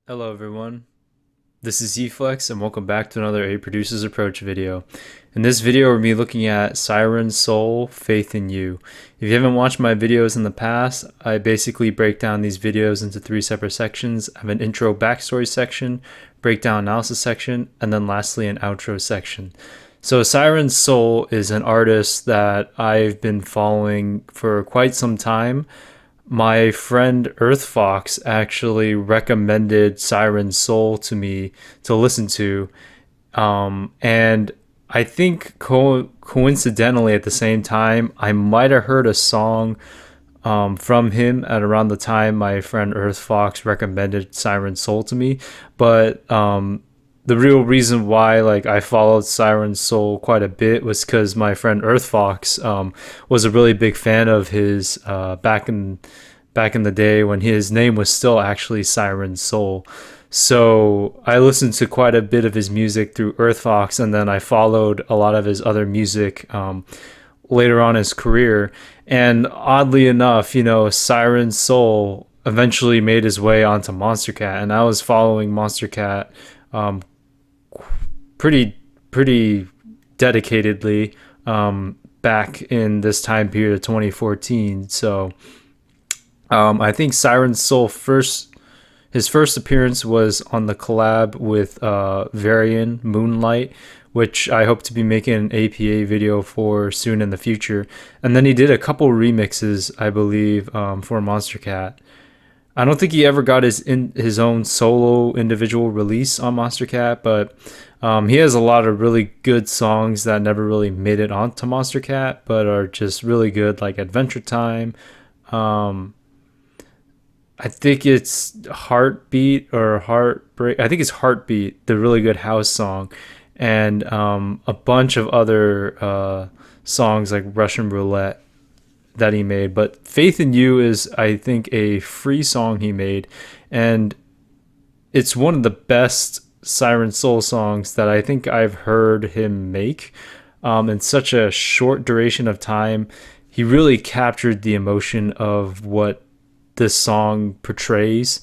Hello everyone, this is Eflex and welcome back to another A Producer's Approach video. In this video we're going to be looking at SirensCeol, Faith in You. If you haven't watched my videos in the past, I basically break down these videos into three separate sections. I have an intro backstory section, breakdown analysis section, and then lastly an outro section. So SirensCeol is an artist that I've been following for quite some time. My friend EarthFox actually recommended SirensCeol to me to listen to. And I think coincidentally at the same time, I might have heard a song from him at around the time my friend EarthFox recommended SirensCeol to me. But the real reason why I followed SirensCeol quite a bit was because my friend EarthFox was a really big fan of his back in the day when his name was still actually SirensCeol. So I listened to quite a bit of his music through EarthFox, and then I followed a lot of his other music later on in his career. And oddly enough, SirensCeol eventually made his way onto Monstercat, and I was following Monstercat pretty dedicatedly back in this time period of 2014. So I think SirensCeol his first appearance was on the collab with Varian Moonlight, which I hope to be making an APA video for soon in the future. And then he did a couple remixes, I believe, for Monstercat. I don't think he ever got his own solo individual release on Monstercat, but he has a lot of really good songs that never really made it onto Monstercat, but are just really good, like Adventure Time. I think it's Heartbeat or Heartbreak. I think it's Heartbeat, the really good house song, and a bunch of other songs like Russian Roulette that he made. But Faith in You is, I think, a free song he made, and it's one of the best SirensCeol songs that I think I've heard him make in such a short duration of time. He really captured the emotion of what this song portrays,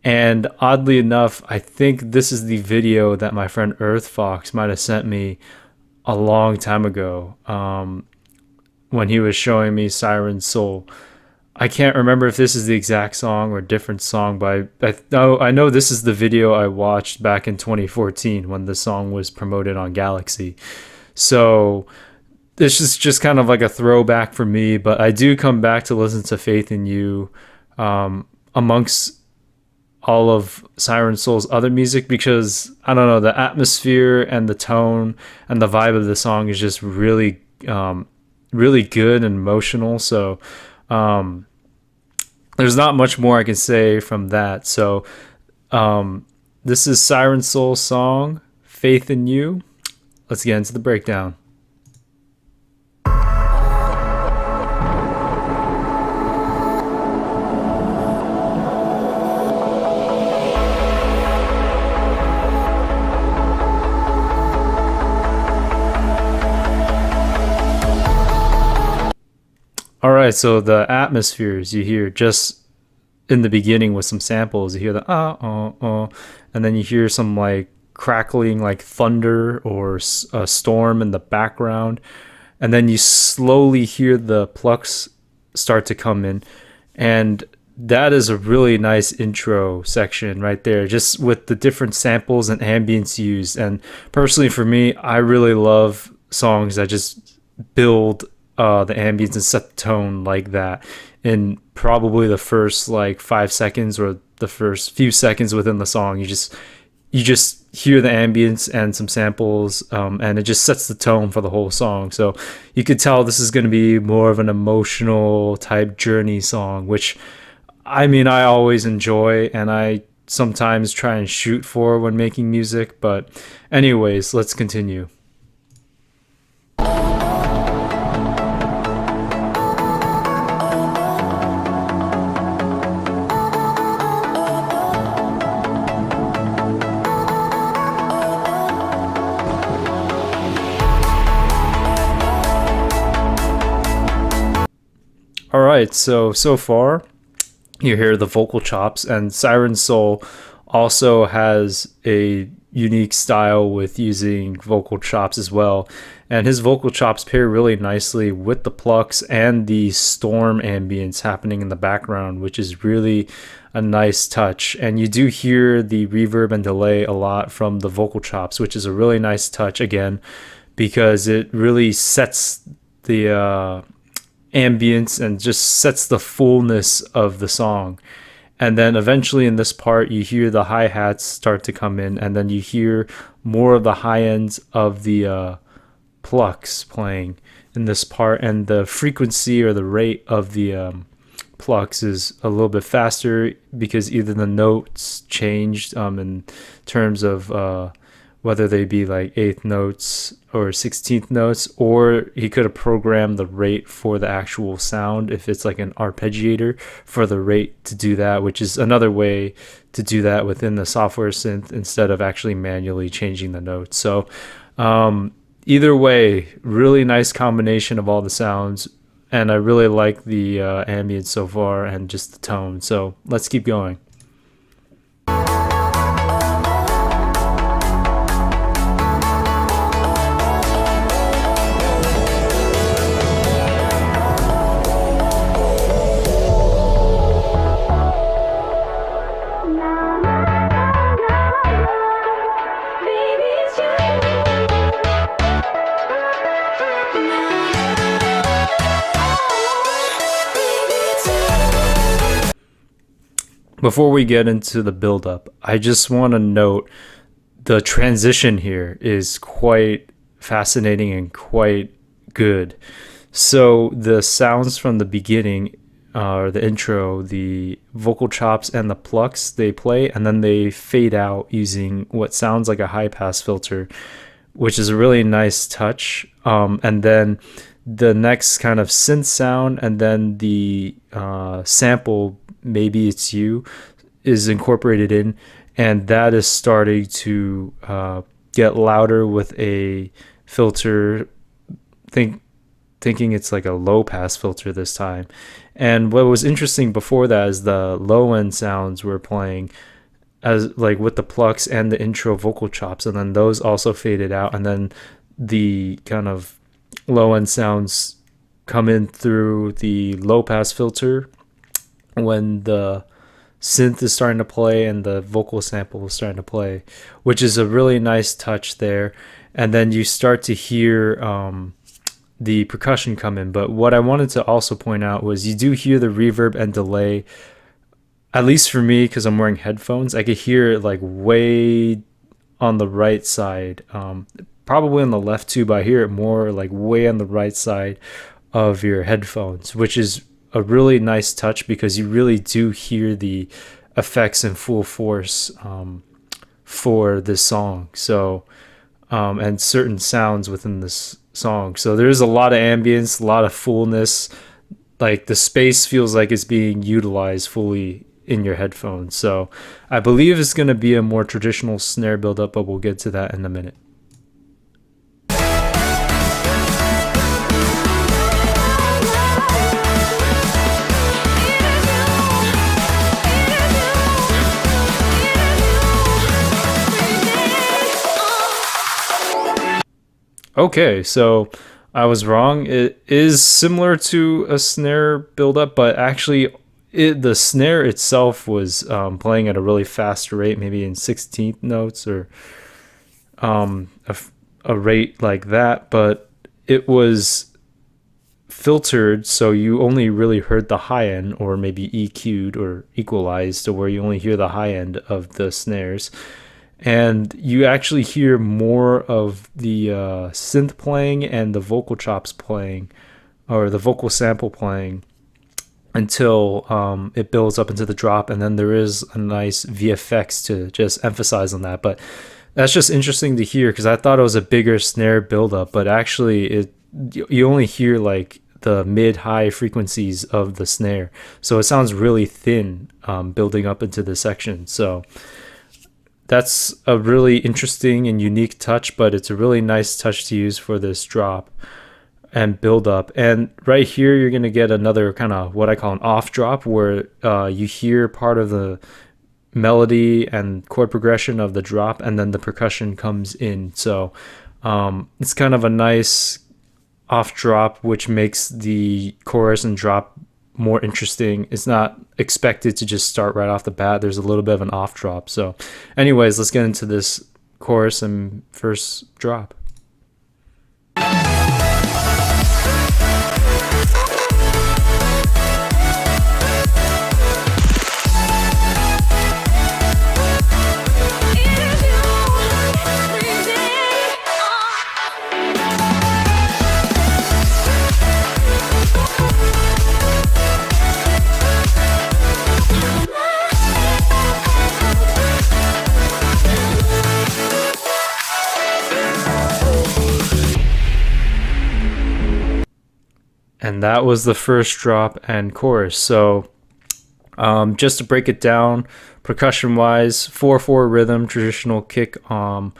and oddly enough, I think this is the video that my friend EarthFox might have sent me a long time ago when he was showing me SirensCeol. I can't remember if this is the exact song or a different song, but I know this is the video I watched back in 2014 when the song was promoted on Galaxy. So this is just kind of like a throwback for me, but I do come back to listen to Faith in You amongst all of SirensCeol's other music, because I don't know, the atmosphere and the tone and the vibe of the song is just really really good and emotional. So there's not much more I can say from that. So this is SirensCeol's song Faith in You. Let's get into the breakdown. All right, so the atmospheres you hear just in the beginning with some samples, you hear the and then you hear some like crackling like thunder or a storm in the background, and then you slowly hear the plucks start to come in, and that is a really nice intro section right there, just with the different samples and ambience used. And personally for me, I really love songs that just build the ambience and set the tone like that in probably the first like 5 seconds or the first few seconds within the song. You just hear the ambience and some samples, and it just sets the tone for the whole song. So you could tell this is going to be more of an emotional type journey song, which I mean I always enjoy and I sometimes try and shoot for when making music. But anyways, let's continue. All right, so far you hear the vocal chops, and SirensCeol also has a unique style with using vocal chops as well. And his vocal chops pair really nicely with the plucks and the storm ambience happening in the background, which is really a nice touch. And you do hear the reverb and delay a lot from the vocal chops, which is a really nice touch again, because it really sets the ambience and just sets the fullness of the song. And then eventually in this part, you hear the hi-hats start to come in, and then you hear more of the high ends of the plucks playing in this part, and the frequency or the rate of the plucks is a little bit faster because either the notes changed in terms of whether they be like eighth notes or 16th notes, or he could have programmed the rate for the actual sound if it's like an arpeggiator for the rate to do that, which is another way to do that within the software synth instead of actually manually changing the notes. So either way, really nice combination of all the sounds, and I really like the ambience so far and just the tone. So let's keep going. Before we get into the build-up, I just want to note the transition here is quite fascinating and quite good. So the sounds from the beginning, or the intro, the vocal chops and the plucks, they play and then they fade out using what sounds like a high-pass filter, which is a really nice touch. And then the next kind of synth sound and then the sample, Maybe It's You, is incorporated in, and that is starting to get louder with a filter, thinking it's like a low pass filter this time. And what was interesting before that is the low end sounds were playing as like with the plucks and the intro vocal chops, and then those also faded out, and then the kind of low end sounds come in through the low pass filter when the synth is starting to play and the vocal sample is starting to play, which is a really nice touch there. And then you start to hear the percussion come in. But what I wanted to also point out was you do hear the reverb and delay, at least for me, because I'm wearing headphones. I could hear it like way on the right side, probably on the left too, but I hear it more like way on the right side of your headphones, which is a really nice touch because you really do hear the effects in full force for this song. So and certain sounds within this song. So there's a lot of ambience, a lot of fullness. Like the space feels like it's being utilized fully in your headphones. So I believe it's going to be a more traditional snare buildup, but we'll get to that in a minute. Okay, so I was wrong. It is similar to a snare buildup, but actually the snare itself was playing at a really fast rate, maybe in 16th notes or a rate like that, but it was filtered so you only really heard the high end, or maybe EQ'd or equalized to where you only hear the high end of the snares. And you actually hear more of the synth playing and the vocal chops playing, or the vocal sample playing, until it builds up into the drop, and then there is a nice VFX to just emphasize on that. But that's just interesting to hear because I thought it was a bigger snare buildup, but actually you only hear like the mid-high frequencies of the snare, so it sounds really thin building up into the section. So that's a really interesting and unique touch, but it's a really nice touch to use for this drop and build up. And right here, you're going to get another kind of what I call an off drop, where you hear part of the melody and chord progression of the drop, and then the percussion comes in. So it's kind of a nice off drop, which makes the chorus and drop more interesting. It's not expected to just start right off the bat. There's a little bit of an off drop. So anyways, let's get into this chorus and first drop. And that was the first drop and chorus. So just to break it down, percussion wise, 4/4 rhythm, traditional kick on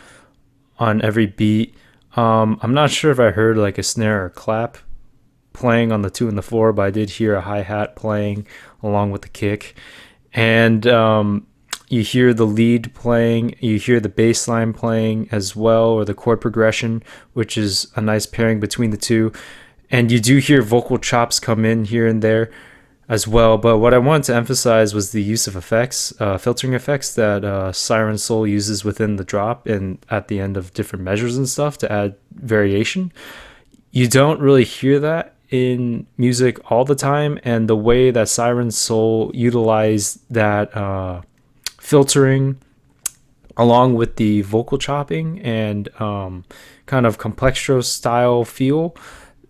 every beat. I'm not sure if I heard like a snare or clap playing on the 2 and the 4, but I did hear a hi-hat playing along with the kick. And you hear the lead playing, you hear the bass line playing as well, or the chord progression, which is a nice pairing between the two. And you do hear vocal chops come in here and there as well. But what I wanted to emphasize was the use of effects, filtering effects that SirensCeol uses within the drop and at the end of different measures and stuff to add variation. You don't really hear that in music all the time. And the way that SirensCeol utilized that filtering along with the vocal chopping and kind of complextro style feel,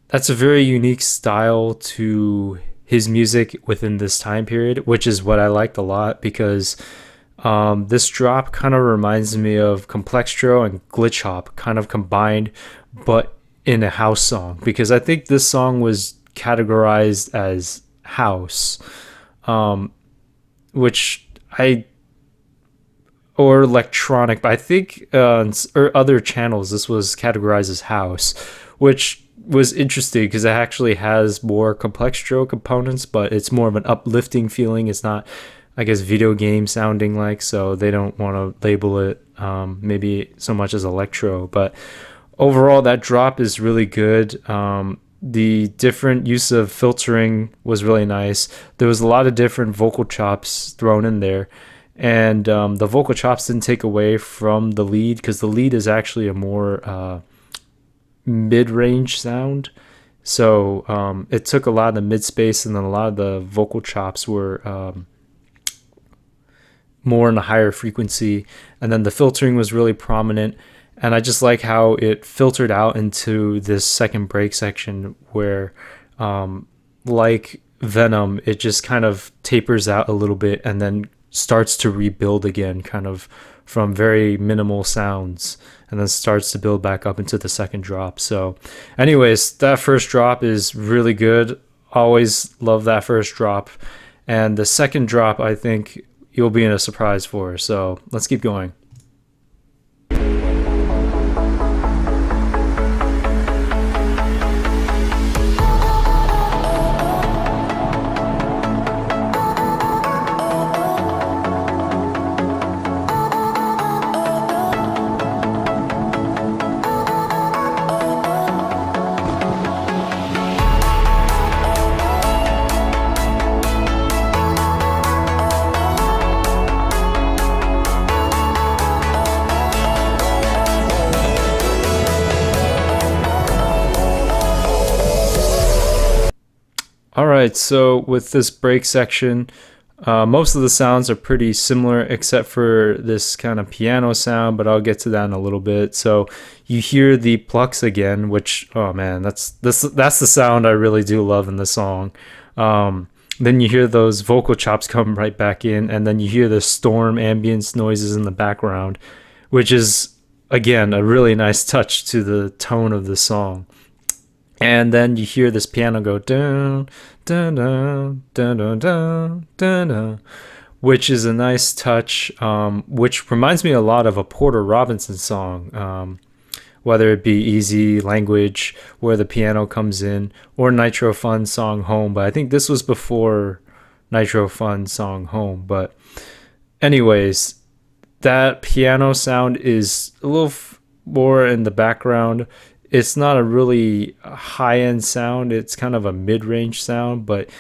that's a very unique style to his music within this time period, which is what I liked a lot, because this drop kind of reminds me of complextro and glitch hop kind of combined, but in a house song, because I think this song was categorized as house, or electronic, but I think or other channels this was categorized as house, which was interesting because it actually has more complextro components, but it's more of an uplifting feeling. It's not, I guess, video game sounding like, so they don't want to label it maybe so much as electro. But overall, that drop is really good. The different use of filtering was really nice. There was a lot of different vocal chops thrown in there, and the vocal chops didn't take away from the lead, because the lead is actually a more mid-range sound. So it took a lot of the mid space, and then a lot of the vocal chops were more in a higher frequency, and then the filtering was really prominent. And I just like how it filtered out into this second break section where like Venom, it just kind of tapers out a little bit and then starts to rebuild again, kind of from very minimal sounds, and then starts to build back up into the second drop. So anyways, that first drop is really good. Always love that first drop. And the second drop, I think you'll be in a surprise for. So let's keep going. Alright, so with this break section, most of the sounds are pretty similar except for this kind of piano sound, but I'll get to that in a little bit. So you hear the plucks again, which, oh man, that's the sound I really do love in the song. Then you hear those vocal chops come right back in, and then you hear the storm ambience noises in the background, which is, again, a really nice touch to the tone of the song. And then you hear this piano go dun dun dun dun dun dun dun, dun, which is a nice touch, which reminds me a lot of a Porter Robinson song, whether it be Easy Language, where the piano comes in, or Nitro Fun song Home. But I think this was before Nitro Fun song Home. But Anyways, that piano sound is a little more in the background. It's not a really high end sound, it's kind of a mid range sound, but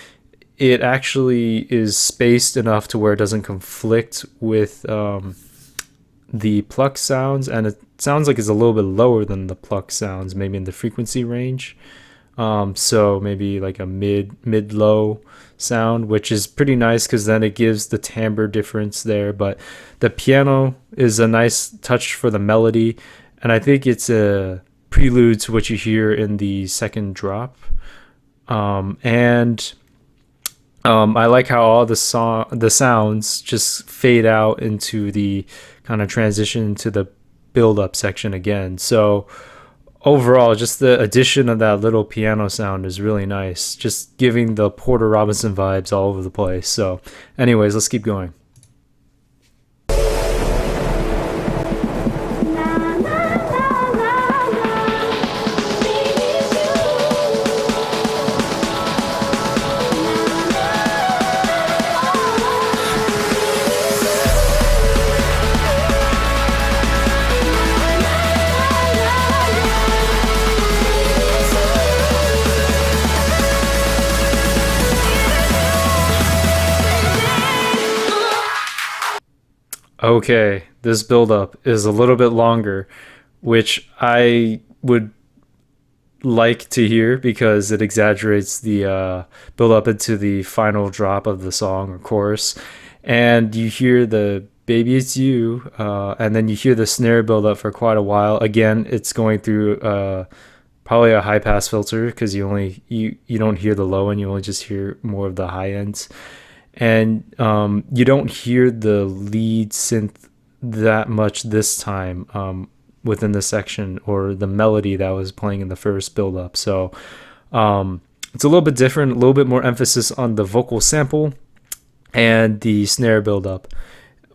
it actually is spaced enough to where it doesn't conflict with the pluck sounds, and it sounds like it's a little bit lower than the pluck sounds, maybe in the frequency range. So maybe like a mid low sound, which is pretty nice because then it gives the timbre difference there. But the piano is a nice touch for the melody, and I think it's a prelude to what you hear in the second drop. And I like how all the sounds just fade out into the kind of transition to the build up section again. So overall, just the addition of that little piano sound is really nice, just giving the Porter Robinson vibes all over the place. So anyways, let's keep going. Okay, this build-up is a little bit longer, which I would like to hear because it exaggerates the build-up into the final drop of the song or chorus. And you hear the "Baby It's You," and then you hear the snare build up for quite a while. Again, it's going through probably a high pass filter because you don't hear the low end, you only just hear more of the high ends. And you don't hear the lead synth that much this time within the section, or the melody that was playing in the first build up. So it's a little bit different, a little bit more emphasis on the vocal sample and the snare build up.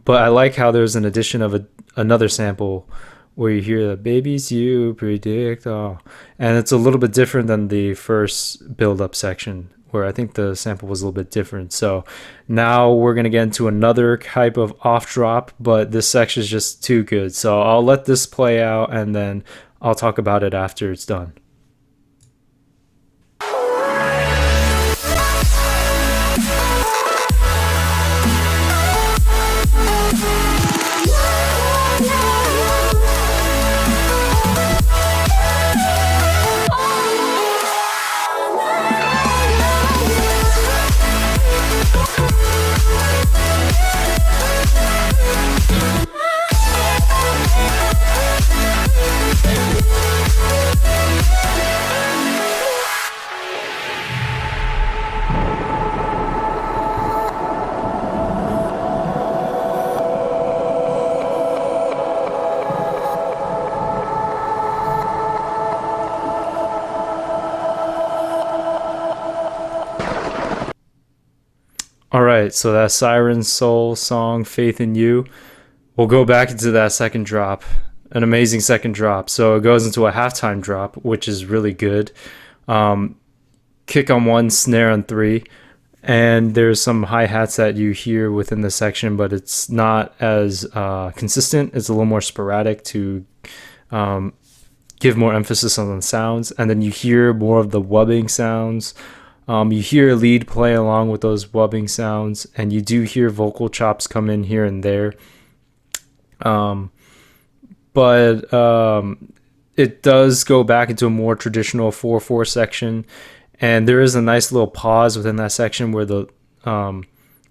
But I like how there's an addition of another sample where you hear the "Baby's You Predict," oh, and it's a little bit different than the first build up section, where I think the sample was a little bit different. So now we're going to get into another type of off drop, but this section is just too good. So I'll let this play out and then I'll talk about it after it's done. All right, so that SirensCeol song, "Faith in You," we'll go back into that second drop, an amazing second drop. So it goes into a halftime drop, which is really good. Kick on one, snare on three, and there's some hi-hats that you hear within the section, but it's not as consistent. It's a little more sporadic to give more emphasis on the sounds, and then you hear more of the wubbing sounds. You hear a lead play along with those wubbing sounds, and you do hear vocal chops come in here and there. But it does go back into a more traditional 4/4 section, and there is a nice little pause within that section where the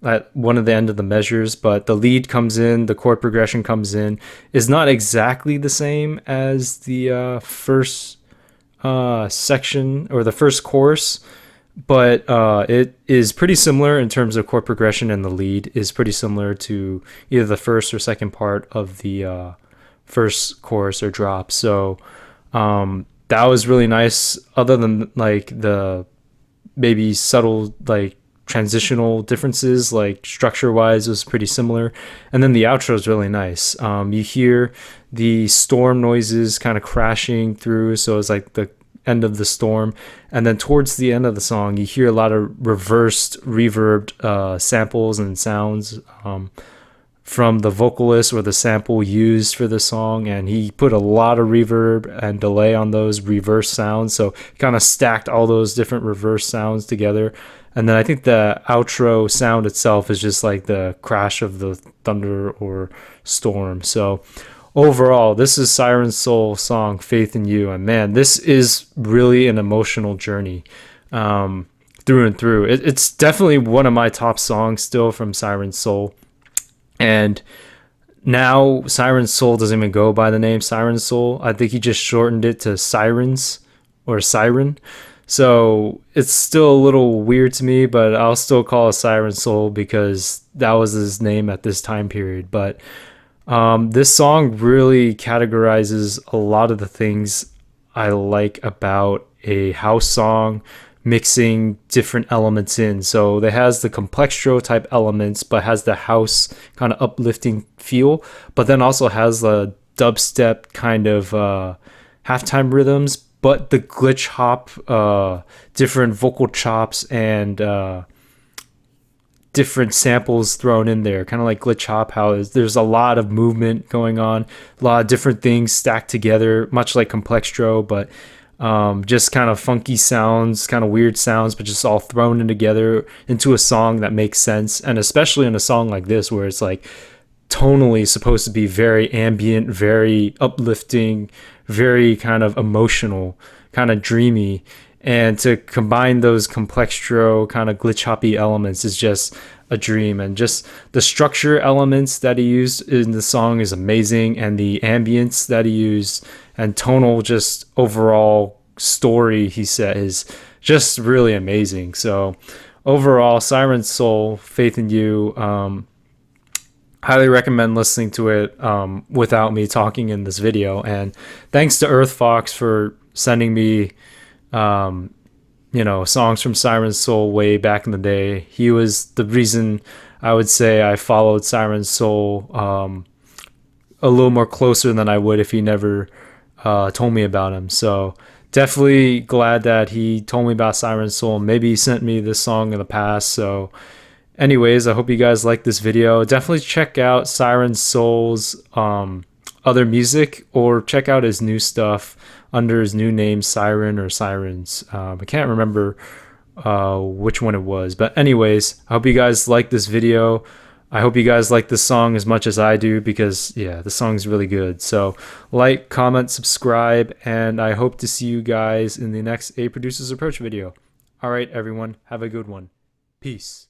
at one of the end of the measures, but the lead comes in, the chord progression comes in, is not exactly the same as the first section or the first chorus. But it is pretty similar in terms of chord progression, and the lead is pretty similar to either the first or second part of the first chorus or drop. So that was really nice, other than like the maybe subtle like transitional differences, like structure wise was pretty similar. And then the outro is really nice. You hear the storm noises kind of crashing through, so it's like the end of the storm, and then towards the end of the song you hear a lot of reversed reverbed samples and sounds from the vocalist or the sample used for the song, and he put a lot of reverb and delay on those reverse sounds, so kind of stacked all those different reverse sounds together. And then I think the outro sound itself is just like the crash of the thunder or storm. So overall, this is SirensCeol song Faith in You, and man, this is really an emotional journey through and through. It's definitely one of my top songs still from SirensCeol. And now SirensCeol doesn't even go by the name SirensCeol. I think he just shortened it to Sirens or Siren. So it's still a little weird to me, but I'll still call it SirensCeol because that was his name at this time period. But this song really categorizes a lot of the things I like about a house song, mixing different elements in. So it has the complextro type elements, but has the house kind of uplifting feel, but then also has the dubstep kind of halftime rhythms, but the glitch hop, different vocal chops, and different samples thrown in there, kind of like glitch hop, how there's a lot of movement going on, a lot of different things stacked together, much like complextro, but just kind of funky sounds, kind of weird sounds, but just all thrown in together into a song that makes sense. And especially in a song like this, where it's like tonally supposed to be very ambient, very uplifting, very kind of emotional, kind of dreamy. And to combine those complextro kind of glitch hoppy elements is just a dream. And just the structure elements that he used in the song is amazing, and the ambience that he used and tonal just overall story he said is just really amazing. So overall, SirensCeol Faith in You, highly recommend listening to it without me talking in this video. And thanks to EarthFox for sending me songs from SirensCeol way back in the day. He was the reason I would say I followed SirensCeol a little more closer than I would if he never told me about him. So definitely glad that he told me about SirensCeol. Maybe he sent me this song in the past. So anyways, I hope you guys like this video. Definitely check out SirensCeol's other music, or check out his new stuff under his new name, Siren or Sirens. I can't remember which one it was. But anyways, I hope you guys like this video. I hope you guys like this song as much as I do, because yeah, the song's really good. So like, comment, subscribe, and I hope to see you guys in the next A Producer's Approach video. All right, everyone, have a good one. Peace.